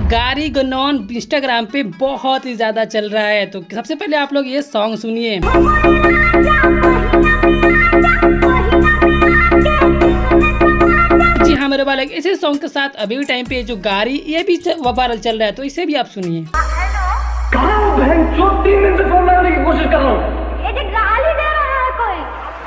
गारी गनॉन इंस्टाग्राम पे बहुत ही ज़्यादा चल रहा है। तो सबसे पहले आप लोग ये सॉन्ग सुनिए। जी हाँ मेरे वाले, इसी सॉन्ग के साथ अभी भी टाइम पे जो गारी ये भी वायरल चल रहा है, तो इसे भी आप सुनिए। कोशिश कर रहा हूँ।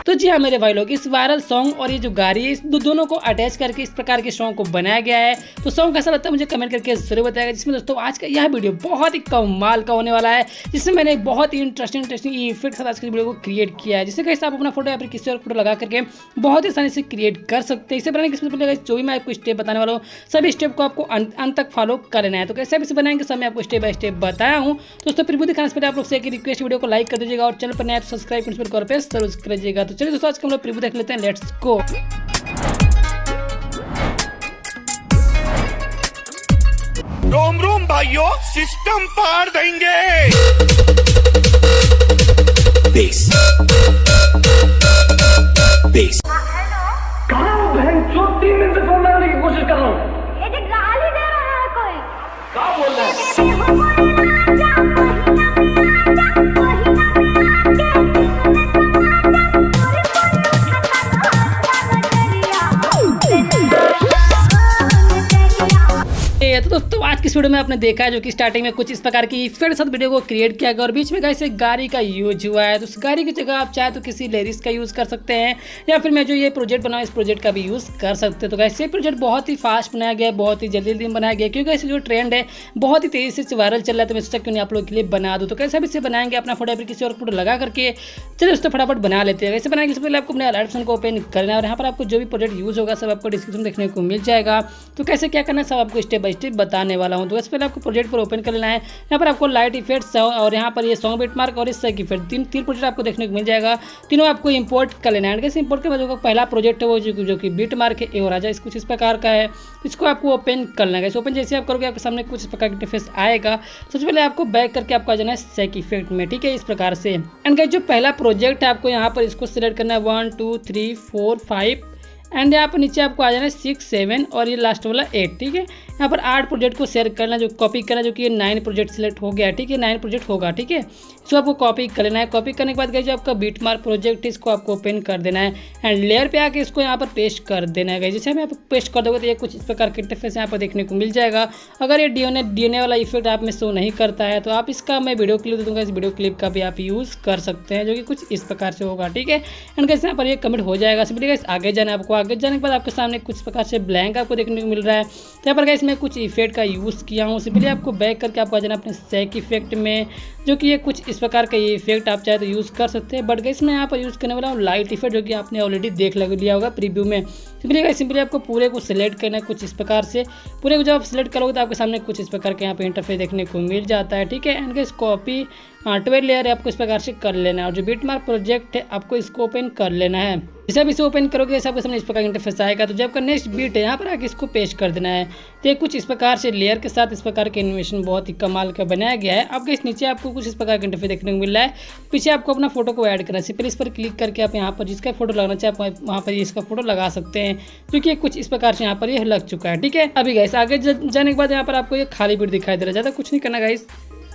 तो जी हाँ मेरे भाई लोग, इस वायरल सॉन्ग और ये जो गारी है, इस दोनों को अटैच करके इस प्रकार के सॉन्ग को बनाया गया है। तो सॉन्ग कैसा लगता है मुझे कमेंट करके जरूर बताएगा। जिसमें दोस्तों आज का यह वीडियो बहुत ही कमाल का होने वाला है, जिसमें मैंने बहुत ही इंटरेस्टिंग इफेक्ट के साथ आज के वीडियो को क्रिएट किया है, जिससे कैसे आप अपना फोटो या फिर किसी और फोटो लगा करके बहुत ही आसानी से क्रिएट कर सकते हैं। इसे बनाने के पहले जो भी मैं आपको स्टेप बताने वाला हूँ, सभी स्टेप को आपको अंत तक फॉलो कर लेना है। तो कैसे इसे बनाएंगे सब मैं आपको स्टेप बाय स्टेप बताया हूँ। दोस्तों प्रीव्यू दिखाने से पहले आप लोग से एक रिक्वेस्ट, वीडियो को लाइक कर दीजिएगा और चैनल पर नया तो सब्सक्राइब कर प्रेस जरूर करिएगा। तो चलिए दोस्तों आज हम लोग प्रीव्यू देख लेते हैं, लेट्स गो। रोम रोम भाइयों, सिस्टम पार देंगे। बेस बेस कहाँ बहन चोट 3 दिन से फोन लगाने की कोशिश कर रहा हूँ। ये गाली दे रहा है कोई। क्या बोल रहा है? तो दोस्तों आज की वीडियो में आपने देखा है जो कि स्टार्टिंग में कुछ इस प्रकार की फिर साथ वीडियो को क्रिएट किया गया और बीच में गाइस एक गारी का यूज हुआ है। तो उस गारी की जगह आप चाहे तो किसी लिरिक्स का यूज़ कर सकते हैं, या फिर मैं जो ये प्रोजेक्ट बनाऊँ इस प्रोजेक्ट का भी यूज़ कर सकते हैं। तो गाइस ये प्रोजेक्ट बहुत ही फास्ट बनाया गया है, बहुत ही जल्दी बनाया गया, क्योंकि ऐसे जो ट्रेंड है बहुत ही तेज़ी से वायरल चल रहा है। तो मैं सोचा क्यों नहीं आप लोगों के लिए बना दूँ। तो कैसे भी इसे बनाएंगे, अपना फोटो या फिर किसी और फोटो लगा करके चलिए दोस्तों फटाफट बना लेते हैं। ऐसे बनाने के पहले आपको अपने अलर्ट ऑप्शन को ओपन करना है और यहाँ पर आपको जो भी प्रोजेक्ट यूज़ होगा सब आपको डिस्क्रिप्शन देखने को मिल जाएगा। तो कैसे क्या करना है सब आपको स्टेप बाय स्टेप बताने वाला हूँ। तो इससे पहले आपको प्रोजेक्ट पर ओपन कर लेना है। यहाँ पर आपको लाइट इफेक्ट्स और यहाँ पर ये सॉन्ग बिटमार्क और इस सेक इफेक्ट तीन प्रोजेक्ट आपको देखने को मिल जाएगा। तीनों आपको इंपोर्ट कर लेना है। कैसे इंपोर्ट के बाद जो पहला प्रोजेक्ट है वो जो कि बिटमार्क है और राजा, कुछ इस प्रकार का है, इसको आपको ओपन कर लेना है। ओपन जैसे आप करोगे आपके सामने कुछ इस प्रकार का इंटरफेस आएगा। सबसे पहले आपको बैक करके आपको आ जाना है सेक इफेक्ट में, ठीक है, इस प्रकार से। एंड गाइस जो पहला प्रोजेक्ट है आपको यहाँ पर इसको सिलेक्ट करना है 1 2 3 4 5 एंड यहाँ पर नीचे आपको आ जाना है 6 7 और ये लास्ट वाला 8, ठीक है। यहाँ पर 8 प्रोजेक्ट को शेयर करना, जो कॉपी करना, जो कि ये 9 प्रोजेक्ट सिलेक्ट हो गया, ठीक है, 9 प्रोजेक्ट होगा, ठीक है। इसको आपको कॉपी कर लेना है। कॉपी करने के बाद गाइस जो आपका बिटमार्क प्रोजेक्ट है इसको आपको ओपन कर देना है एंड लेयर पे आके इसको यहाँ पर पेस्ट कर देना है। जैसे हम यहाँ पर पेस्ट कर दोगे तो ये कुछ इस प्रकार के इंटरफेस यहाँ पर देखने को मिल जाएगा। अगर ये डीएनए वाला इफेक्ट आप में शो नहीं करता है तो आप इसका मैं वीडियो क्लिप दे दूँगा, इस वीडियो क्लिप का भी आप यूज़ कर सकते हैं, जो कि कुछ इस प्रकार से होगा, ठीक है। एंड गाइस यहाँ पर ये कमेंट हो जाएगा। सिंपली गाइस आगे जाना है आपको। आगे जाने के बाद आपके सामने कुछ प्रकार से ब्लैंक आपको देखने को मिल रहा है। तो यहाँ पर गाइस मैं कुछ इफेक्ट का यूज़ किया हूँ। सिंपली आपको बैक करके आपको आ जाना अपने सेक इफेक्ट में, जो कि ये कुछ इस प्रकार का ये इफेक्ट आप चाहे तो यूज़ कर सकते हैं। बट गाइस मैं यहाँ पर यूज़ करने वाला हूँ लाइट इफेक्ट, जो कि आपने ऑलरेडी देख लिया होगा प्रीव्यू में। सिंपली आपको पूरे को सिलेक्ट करना है कुछ इस प्रकार से। पूरे को जब आप सिलेक्ट करोगे तो आपके सामने कुछ इस प्रकार के यहाँ पे इंटरफेस देखने को मिल जाता है, ठीक है। एंड गाइस कॉपी 12 लेयर है आपको इस प्रकार से कर लेना है और जो बिटमार्क प्रोजेक्ट है आपको इसको ओपन कर लेना है। जैसे आप इसे ओपन करोगे जैसे आपके सामने इस प्रकार का इंटरफेस आएगा। तो जब आपका नेक्स्ट बीट है यहाँ पर आके इसको पेस्ट कर देना है। तो ये कुछ इस प्रकार से लेयर के साथ इस प्रकार के एनिमेशन बहुत ही कमाल का बनाया गया है। आपके इस नीचे आपको कुछ इस प्रकार का इंटरफेस देखने को मिल रहा है। पीछे आपको अपना फोटो को ऐड करना है। सिंपली इस पर क्लिक करके आप यहाँ पर जिसका फोटो लगाना चाहे आप वहाँ पर इसका फोटो लगा सकते हैं, क्योंकि कुछ इस प्रकार से यहाँ पर ये लग चुका है, ठीक है। अभी गाइस आगे जाने के बाद यहाँ पर आपको ये खाली बीट दिखाई दे रहा है। ज़्यादा कुछ नहीं करना गाइस,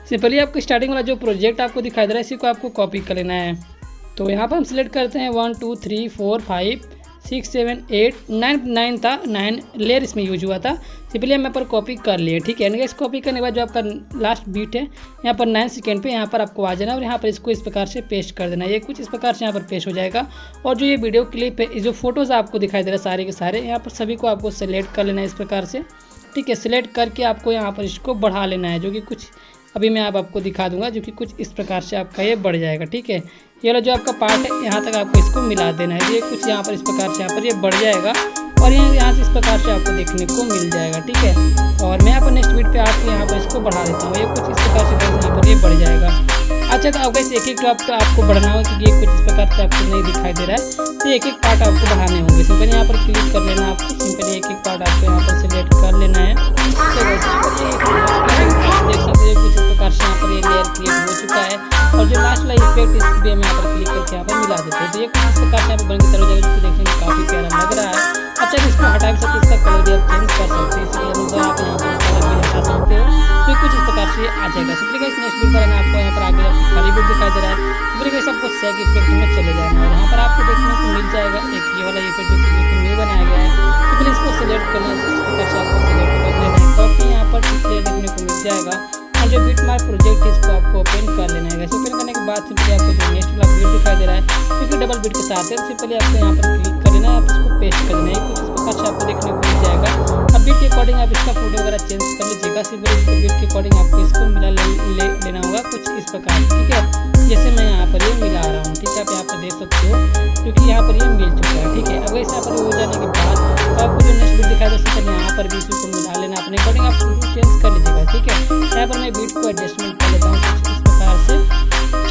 सिंपली आपको स्टार्टिंग वाला जो प्रोजेक्ट आपको दिखाई दे रहा है इसी को आपको कॉपी कर लेना है। तो यहाँ पर हम सिलेक्ट करते हैं 1 2 3 4 5 6 7 8 9 था, 9 लेयर इसमें यूज हुआ था। सिंपली हम यहाँ पर कॉपी कर लिए, ठीक है। इस कॉपी करने के बाद जो आपका लास्ट बीट है यहाँ पर 9 सेकेंड पे यहाँ पर आपको आ जाना और यहाँ पर इसको इस प्रकार से पेस्ट कर देना है। ये कुछ इस प्रकार से यहाँ पर पेस्ट हो जाएगा। और जो ये वीडियो क्लिप है, जो फोटोज़ आपको दिखाई दे रहा है सारे के सारे, यहाँ पर सभी को आपको सेलेक्ट कर लेना है इस प्रकार से, ठीक है। सिलेक्ट करके आपको यहाँ पर इसको बढ़ा लेना है, जो कि कुछ अभी मैं आपको दिखा दूंगा, जो कि कुछ इस प्रकार से आपका ये बढ़ जाएगा, ठीक है। ये वाला जो आपका पार्ट है यहाँ तक आपको इसको मिला देना है। ये कुछ यहाँ पर इस प्रकार से यहाँ पर ये बढ़ जाएगा और यहाँ से इस प्रकार से आपको देखने को मिल जाएगा, ठीक है। और मैं यहाँ पर नेक्स्ट बीट पे आपको यहाँ पर इसको बढ़ा देता हूँ। ये कुछ इस प्रकार से यहाँ पर ये बढ़ जाएगा। अच्छा तो अब एक एक टॉप तो आपको बढ़ना होगा, क्योंकि ये कुछ इस प्रकार से आपको नहीं दिखाई दे रहा है। तो एक एक पार्ट आपको बढ़ाने होंगे। सिंपली यहाँ पर क्लिक कर लेना आपको। सिंपली एक एक पार्ट आपको यहाँ पर सिलेक्ट कर लेना है। देख सकते हैं कुछ इस प्रकार से यहाँ पर ये लेयर क्रिएट हो चुका है। और जो लास्ट वाला इफेक्ट इसको भी हम यहाँ पर क्लिक करके यहाँ पर मिला देते हैं। तो ये कुछ इस प्रकार से यहाँ पर बन के तरह जाएगा, जिसको देखने में काफ़ी प्यारा लग रहा है। अच्छा इसको हटा भी सकते, इसका कलर भी आप चेंज कर सकते हैं। इसलिए आप यहाँ पर कलर भी हटा सकते हैं। से आ जाएगा। सिंपली गाइस नेक्स्ट बीट पर आपको यहाँ पर आगे आपको खाली बीट दिखाई दे रहा है। सिंपली गाइस आपको सेग इफेक्ट में चले जाना है और यहाँ पर आपको देखने को मिल जाएगा एक ये वाला इफेक्ट जो कि न्यू बनाया गया है। सिंपली इसको सिलेक्ट करना है, इस प्रकार से आपको सिलेक्ट कर लेना है। कॉपी यहाँ पर इसलिए देखने को मिल जाएगा और जो बिटमार्क प्रोजेक्ट है इसको आपको ओपन कर लेना है। ओपन करने के बाद सिंपली आपको जो नेक्स्ट वाला बीट दिखाई दे रहा है क्योंकि डबल बीट के साथ है, सिंपली आपको यहाँ पर क्लिक कर लेना है, आप इसको पेस्ट कर देना है। कुछ इस प्रकार से आपको देखने को मिल जाएगा। अब बीट के अकॉर्डिंग आप इसका फोटो वगैरह चेंज कर लीजिएगा। सिंपली इसको बीट के अकॉर्डिंग आपको इसको मिला लेना होगा कुछ इस प्रकार, ठीक है। जैसे मैं यहाँ पर ये मिला रहा हूँ, ठीक है, आप यहाँ पर देख सकते हो क्योंकि यहाँ पर ये मिल चुका है, ठीक है। अब वैसे यहाँ पर हो जाने के बाद आपको जो नेक्स्ट बीट दिखाई दे सकते हैं यहाँ पर भी इसी को मिला लेना, अपने अकॉर्डिंग आप फोटो चेंज कर लीजिएगा, ठीक है। यहाँ पर मैं बीट को एडजस्टमेंट कर लेता हूँ कुछ इस प्रकार से,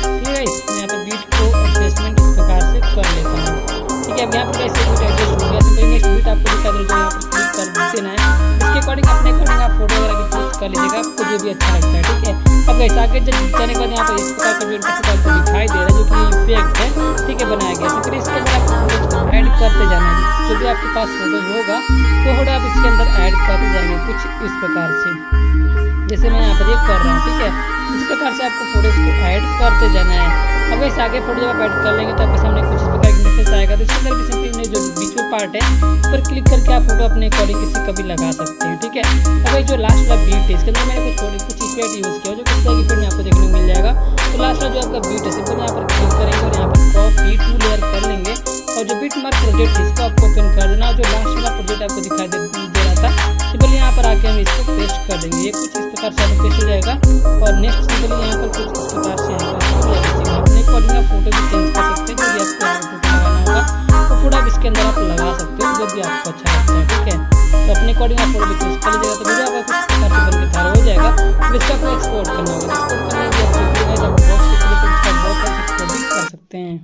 ठीक है। यहाँ पर बीट को एडजस्टमेंट इस प्रकार से कर लेता हूँ, ठीक है। अब यहाँ पर कैसे बीट एडजस्ट हो गया, तो नेक्स्ट बीट आपको दिखा दे जो यहाँ पर क्लिक कर देना है। इसके अकॉर्डिंग अपने अकॉर्डिंग आप फोटो वगैरह भी चूज कर लीजिएगा, आपको जो भी अच्छा लगता है, ठीक है। अब वैसे आगे जाने के बाद यहाँ पर इस प्रकार का बीट आपको दिखाई दे रहा है जो कि इफेक्ट है, ठीक है, बनाया गया। तो फिर इसके अंदर आपको फोटोज को ऐड करते जाना है। जो भी आपके पास फोटोज होगा वो फोटो आप इसके अंदर ऐड करते जाएंगे कुछ इस प्रकार से, जैसे मैं यहाँ पर ये कर रहा हूँ, ठीक है। इस प्रकार से आपको फोटोज को ऐड करते जाना है। अब वैसे आगे फोटो जब आप ऐड कर लेंगे तो आपके सामने कुछ इस प्रकार की मैसेज आएगा। तो इसके अंदर भी सिंपली जो बीच में पार्ट है उस पर क्लिक करके आप फोटो अपने अकॉर्डिंग किसी का भी लगा सकते हैं, ठीक है। अब भाई जो लास्ट वाला बीट है इसके अंदर मैंने कुछ इफेक्ट यूज़ किया जो किस तरह की इफेक्ट में आपको देखने को मिल जाएगा। तो लास्ट वाला जो आपका बीट है सिंपल यहाँ पर क्लिक करेंगे और यहाँ पर कॉपी 2 लेयर कर लेंगे और जो बिटमार्क प्रोजेक्ट है इसको आपको ओपन कर देना। जो लास्ट वाला प्रोजेक्ट आपको दिखाई दे रहा था सिंपली यहाँ पर आके हम इसको पेस्ट कर देंगे। ये कुछ इस प्रकार से पेस्ट हो जाएगा और नेक्स्ट सिंपली यहाँ पर कुछ इस प्रकार से अपने अकॉर्डिंग आप फोटो भी चेंज कर सकते हैं। जो भी आपको फोटो लगाना होगा तो फोटो आप इसके अंदर आप लगा सकते हो जो भी आपको अच्छा लगता है, ठीक है। तो अपने अकॉर्डिंग आप फोटो भी चेंज कर लीजिएगा। तो वीडियो आपका कुछ प्रकार से बन के तैयार हो जाएगा। तो इसको आपको एक्सपोर्ट करना होगा। एक्सपोर्ट करने के लिए आप बॉक्स के लिए कर सकते हैं।